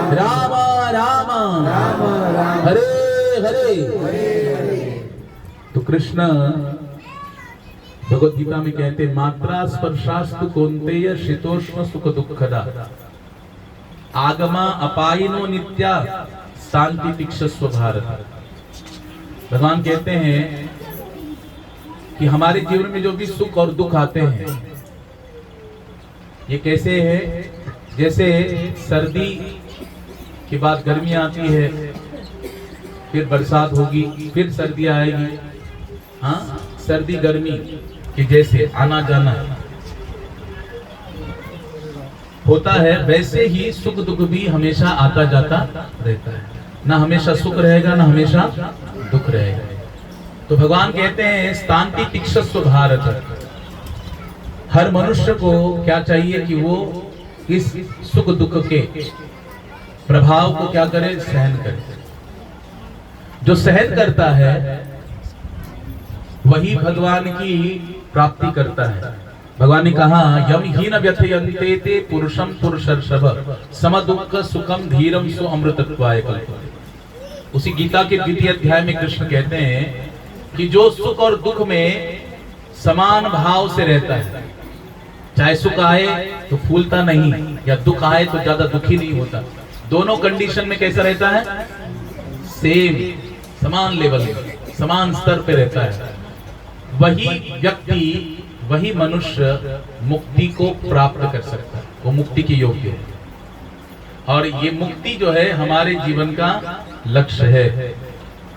राम राम हरे हरे। तो कृष्ण भगवत गीता में कहते मात्रा स्पर्शास्तु कौन्तेय शीतोष्ण सुख दुःखदा आगमा अपायिनो नित्या शांति तिक्षस्व भारत। भगवान कहते हैं कि हमारे जीवन में जो भी सुख और दुख आते हैं ये कैसे है, जैसे सर्दी के बाद गर्मी आती है, फिर बरसात होगी, फिर सर्दी आएगी। हाँ, सर्दी गर्मी के जैसे आना जाना होता है, वैसे ही सुख दुख भी हमेशा आता जाता रहता है। ना हमेशा सुख रहेगा ना हमेशा दुख रहेगा। तो भगवान कहते हैं शांति तिक्षस्व भारत। हर मनुष्य को क्या चाहिए कि वो इस सुख दुख के प्रभाव को क्या करे, सहन करे। जो सहन करता है वही भगवान की प्राप्ति करता है। भगवान ने कहा यम हीन व्यथयन्ते ते पुरुषम पुरुषर्षभ सम दुःख सुखम धीरम सो अमृतत्वाय कल्पते। उसी गीता के द्वितीय अध्याय में कृष्ण कहते हैं कि जो सुख और दुख में समान भाव से रहता है, चाहे सुख आए तो फूलता नहीं या दुख आए तो ज्यादा दुखी नहीं होता, दोनों कंडीशन में कैसा रहता है, सेम समान लेवल समान स्तर पे रहता है, वही व्यक्ति वही मनुष्य मुक्ति को प्राप्त कर सकता है, वो मुक्ति के योग्य है। और ये मुक्ति जो है हमारे जीवन का लक्ष्य है।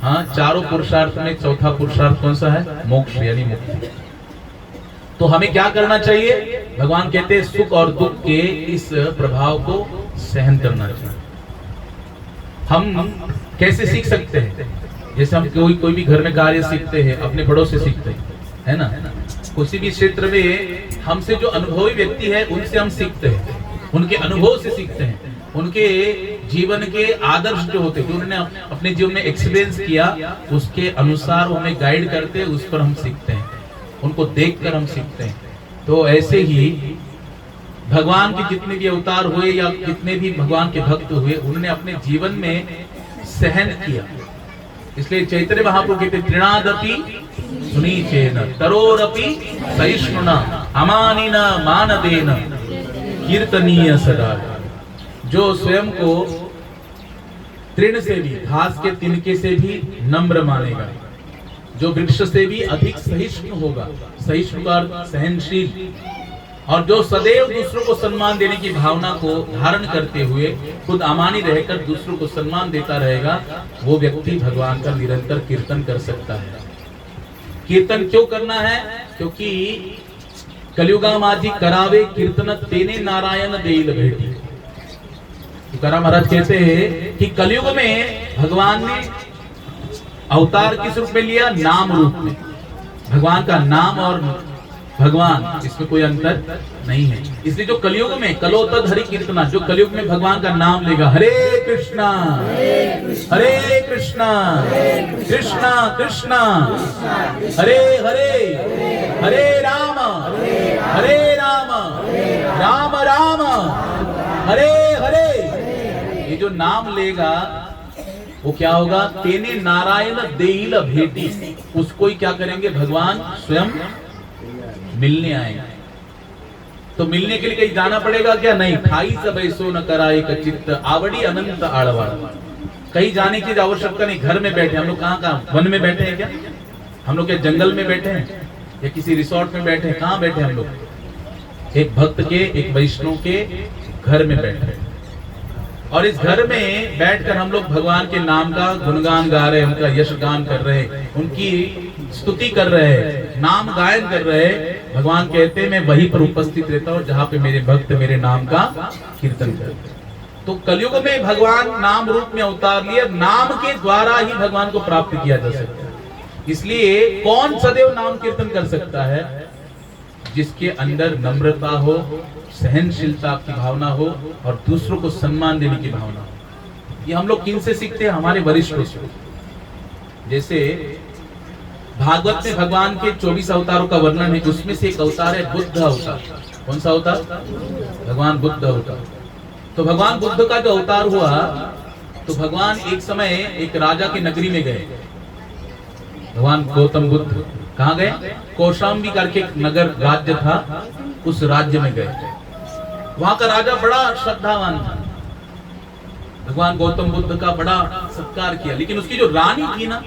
हाँ, चारों पुरुषार्थ में चौथा पुरुषार्थ कौन सा है, मोक्ष यानी मुक्ति। तो हमें क्या करना चाहिए, भगवान कहते हैं सुख और दुख के इस प्रभाव को सहन करना चाहिए। हम कैसे सीख सकते हैं, जैसे हम कोई भी घर में कार्य सीखते हैं, अपने बड़ों से सीखते हैं, है ना। किसी भी क्षेत्र में हमसे जो अनुभवी व्यक्ति है उनसे हम सीखते हैं, उनके अनुभव से सीखते हैं, उनके जीवन के आदर्श जो होते हैं, जो उन्होंने अपने जीवन में एक्सपीरियंस किया उसके अनुसार हमें गाइड करते हैं, उस पर हम सीखते हैं, उनको देखकर हम सीखते हैं। तो ऐसे ही भगवान के जितने भी अवतार हुए या कितने भी भगवान के भक्त हुए, उन्होंने अपने जीवन में सहन किया। इसलिए चैतन्य महाप्रभु कहते तृणादपि सुनीचेन तरोरपि सहिष्णुना अमानिना मानदेन कीर्तनीय सदा। जो स्वयं को तृण से भी, घास के तिनके से भी नम्र मानेगा, जो वृक्ष से भी अधिक सहिष्णु होगा, सहिष्णु का अर्थ सहनशील, और जो सदैव दूसरों को सम्मान देने की भावना को धारण करते हुए खुद अमानी रहकर दूसरों को सम्मान देता रहेगा, वो व्यक्ति भगवान का निरंतर कीर्तन कर सकता है। कीर्तन क्यों करना है, क्योंकि कलियुगा माझी करावे कीर्तन तेने नारायण देईल भेटी। तुकाराम महाराज कहते हैं कि कलियुग में भगवान ने अवतार किस रूप में लिया, नाम रूप में। भगवान का नाम और भगवान इसमें कोई अंतर नहीं है। इसलिए जो कलियुग में कलोतद हरि कीर्तना, जो कलियुग में भगवान का नाम लेगा, हरे कृष्णा हरे कृष्णा कृष्णा कृष्णा हरे हरे हरे राम राम राम हरे हरे। ये जो नाम लेगा वो क्या होगा, तेने नारायण देईल भेटी, उसको ही क्या करेंगे, भगवान स्वयं मिलने आएंगे। तो मिलने के लिए कहीं जाना पड़ेगा क्या, नहीं। ठाई सब ऐसो न कराए का चित्त आवड़ी अनंत आड़वा। कहीं जाने की आवश्यकता नहीं, घर में बैठे हम लोग। कहाँ वन में बैठे हैं क्या हम लोग, क्या जंगल में बैठे हैं या किसी रिसोर्ट में बैठे हैं, कहाँ बैठे हम लोग, एक भक्त के, एक वैष्णव के घर में बैठे हैं। और इस घर में बैठकर हम लोग भगवान के नाम का गुणगान गा रहे हैं, उनका यश गान कर रहे हैं, उनकी स्तुति कर रहे हैं, नाम गायन कर रहे हैं। भगवान कहते हैं मैं वहीं पर उपस्थित रहता हूँ जहाँ पे मेरे भक्त मेरे नाम का कीर्तन करते हैं। तो कलयुग में भगवान नाम रूप में अवतार लिया, नाम के द्वारा ही भगवान को प्राप्त किया जा सकता है। इसलिए कौन सदैव नाम कीर्तन कर सकता है, जिसके अंदर नम्रता हो, सहनशीलता की भावना हो और दूसरों को सम्मान देने की भावना हो। ये हम लोग किन से सीखते हैं, हमारे वरिष्ठों से। जैसे भागवत में भगवान के 24 अवतारों का वर्णन है, उसमें से एक अवतार है बुद्ध अवतार। कौन सा अवतार, भगवान बुद्ध अवतार। तो भगवान बुद्ध का जो अवतार हुआ, तो भगवान एक समय एक राजा की नगरी में गए। भगवान गौतम बुद्ध कहाँ गए? कौशाम्बी करके एक नगर राज्य था, उस राज्य में गए। वहां का राजा बड़ा श्रद्धावान था, भगवान गौतम बुद्ध का बड़ा सत्कार किया। लेकिन उसकी जो रानी थी ना,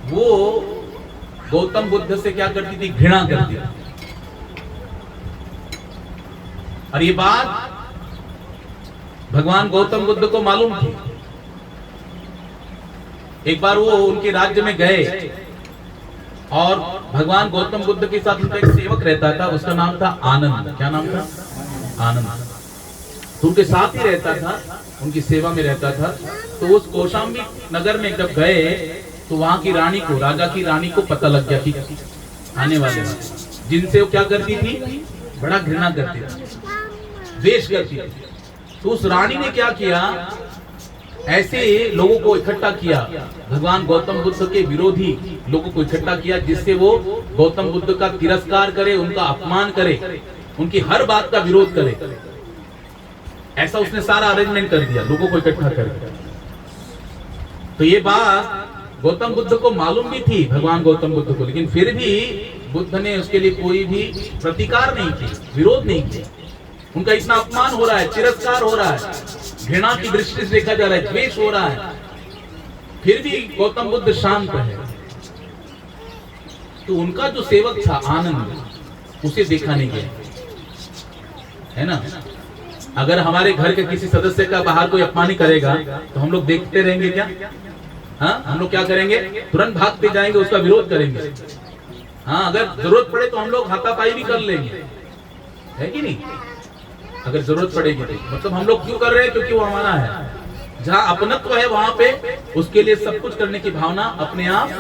वो गौतम बुद्ध से क्या करती थी? घृणा करती थी। और ये बात भगवान गौतम बुद्ध को मालूम थी। एक बार वो उनके राज्य में गए और भगवान गौतम बुद्ध के साथ उनका एक सेवक रहता था, उसका नाम था आनंद। क्या नाम था? आनंद। तो उनके साथ ही रहता था, उनकी सेवा में रहता था। तो उस कौशाम्बी नगर में जब गए तो वहां की रानी को, राजा की रानी को पता लग गया कि आने वाले जिनसे वो क्या करती थी? बड़ा घृणा करती थी, द्वेष करती थी। तो उस रानी ने क्या किया? ऐसे लोगों को इकट्ठा किया, भगवान गौतम बुद्ध के विरोधी लोगों को इकट्ठा किया, जिससे वो गौतम बुद्ध का तिरस्कार करे, उनका अपमान करे, उनकी हर बात का विरोध करे। ऐसा उसने सारा अरेंजमेंट कर दिया लोगों को इकट्ठा करके। तो ये बात गौतम बुद्ध को मालूम भी थी, भगवान गौतम बुद्ध को, लेकिन फिर भी बुद्ध ने उसके लिए कोई भी प्रतिकार नहीं की, विरोध नहीं किया। उनका इतना अपमान हो रहा है, तिरस्कार हो रहा है, घृणा की दृष्टि से देखा जा रहा है, द्वेष हो रहा है, फिर भी गौतम बुद्ध शांत है। तो उनका जो सेवक था आनंद, उसे देखा नहीं गया, है ना। अगर हमारे घर के किसी सदस्य का बाहर कोई अपमान करेगा तो हम लोग देखते रहेंगे क्या? हाँ, हम लोग क्या करेंगे? तुरंत भागते जाएंगे, उसका विरोध करेंगे। हाँ, अगर जरूरत पड़े तो हम लोग हाथापाई भी कर लेंगे, है कि नहीं? अगर जरूरत पड़ेगी तो मतलब हम लोग क्यों कर रहे हैं? क्योंकि वो हमारा है। जहाँ अपनत्व है वहां पे उसके लिए सब कुछ करने की भावना अपने आप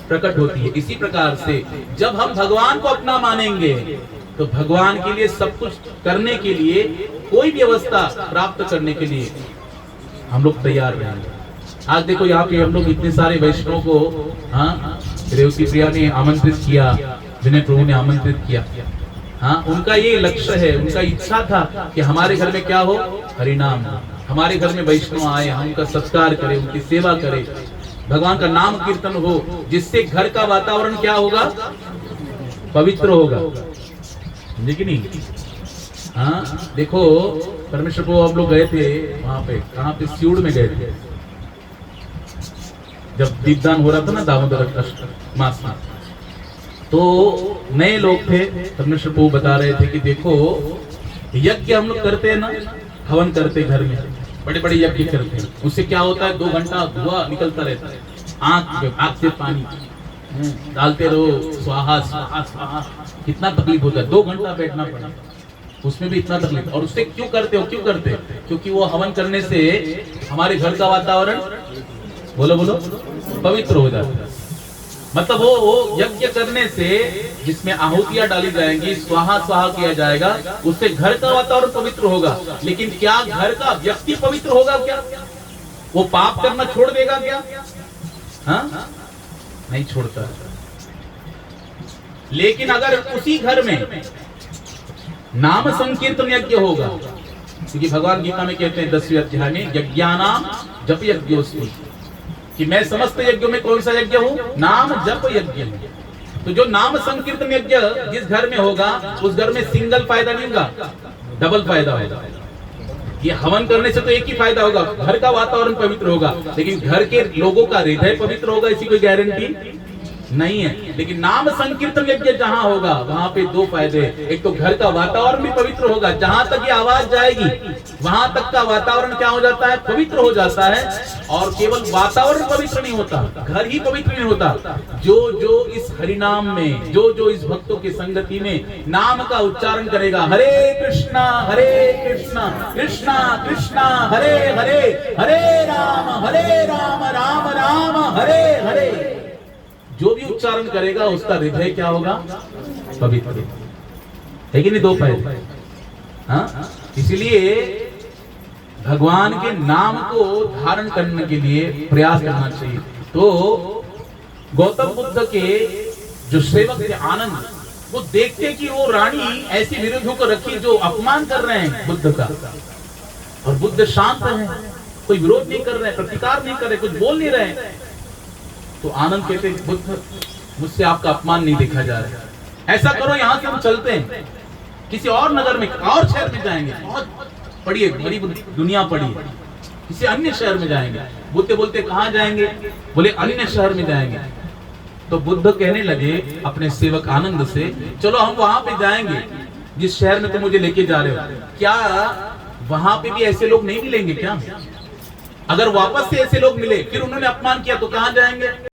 प्रकट होती है। इसी प्रकार से जब हम भगवान को अपना मानेंगे तो भगवान के लिए सब कुछ करने के लिए, कोई भी अवस्था प्राप्त करने के लिए हम लोग तैयार रहेंगे। आज देखो यहाँ पे हम लोग इतने सारे वैष्णव को, हाँ, रेवती प्रिया ने आमंत्रित किया, विनय प्रभु ने आमंत्रित किया। हाँ, उनका ये लक्ष्य है, उनका इच्छा था कि हमारे घर में क्या हो? हरिनाम। हमारे घर में वैष्णव आए, हम उनका सत्कार करें, उनकी सेवा करें, भगवान का नाम कीर्तन हो, जिससे घर का वातावरण क्या होगा? पवित्र होगा, समझे नहीं? हाँ, देखो परमेश्वर को हम लोग गए थे वहां पे, कहाँ पे? सिउड़ में गए थे, जब दीपदान हो रहा था ना दामोदर मास में। तो नए लोग थे, परमेश्वर को बता रहे थे कि देखो यज्ञ हम लोग करते हैं ना, हवन करते घर में, बड़े बड़े यज्ञ करते हैं, उससे क्या होता है? 2 घंटा धुआं निकलता रहता है, आंख से पानी डालते रहो, स्वाहा स्वाहा स्वाहा, कितना तकलीफ होता है। 2 घंटा बैठना पड़ा, उसमें भी इतना तकलीफ। और उससे क्यों करते हो? क्यों करते? क्योंकि वो हवन करने से हमारे घर का वातावरण, बोलो बोलो, पवित्र हो जाता है। मतलब वो यज्ञ करने से, जिसमें आहुतियां डाली जाएंगी, स्वाहा स्वाहा किया जाएगा, उससे घर का वातावरण पवित्र होगा। लेकिन क्या घर का व्यक्ति पवित्र होगा? क्या वो पाप करना छोड़ देगा क्या? हाँ, नहीं छोड़ता। लेकिन अगर उसी घर में नाम संकीर्तन यज्ञ होगा, क्योंकि भगवान गीता में कहते हैं 10वें अध्याय में, यज्ञानाम जप यज्ञोस्मि, कि मैं समस्त यज्ञों में कौन सा यज्ञ हूँ? नाम जप यज्ञ। तो जो नाम संकीर्तन यज्ञ जिस घर में होगा, उस घर में सिंगल फायदा नहीं होगा, डबल फायदा होगा। ये हवन करने से तो एक ही फायदा होगा, घर का वातावरण पवित्र होगा, लेकिन घर के लोगों का हृदय पवित्र होगा इसकी कोई गारंटी नहीं है। लेकिन नाम संकीर्तन यज्ञ जहां होगा वहां पे 2 फायदे। एक तो घर का वातावरण भी पवित्र होगा, जहां तक ये आवाज जाएगी वहां तक का वातावरण क्या हो जाता है? पवित्र हो जाता है। और केवल वातावरण पवित्र नहीं होता, घर ही पवित्र नहीं होता, जो जो इस हरिनाम में, जो जो इस भक्तों की संगति में नाम का उच्चारण करेगा, हरे कृष्णा कृष्णा कृष्णा हरे हरे, हरे राम राम राम हरे हरे, जो भी उच्चारण करेगा उसका हृदय क्या होगा? पवित्र है कि नहीं? 2 फायदे। हाँ, इसलिए भगवान के नाम को धारण करने के लिए प्रयास करना चाहिए। तो गौतम बुद्ध के जो सेवक थे आनंद, वो देखते कि वो रानी ऐसी विरोधियों को रखी जो अपमान कर रहे हैं बुद्ध का, और बुद्ध शांत है, कोई विरोध नहीं कर रहे, प्रतिकार नहीं कर रहे, कुछ बोल नहीं रहे। तो आनंद कहते बुद्ध मुझसे आपका अपमान नहीं देखा जा रहा है, ऐसा करो यहां से हम चलते हैं, किसी और नगर में और शहर में जाएंगे, बहुत बड़ी दुनिया पड़ी है, किसी अन्य शहर में जाएंगे। बुद्ध बोलते कहां जाएंगे? बोले अन्य शहर में जाएंगे। तो बुद्ध कहने लगे अपने सेवक आनंद से, चलो हम वहां पे जाएंगे जिस शहर में तुम मुझे लेके जा रहे हो, क्या वहां पे भी ऐसे लोग नहीं मिलेंगे क्या? अगर वापस से ऐसे लोग मिले फिर उन्होंने अपमान किया तो कहां जाएंगे?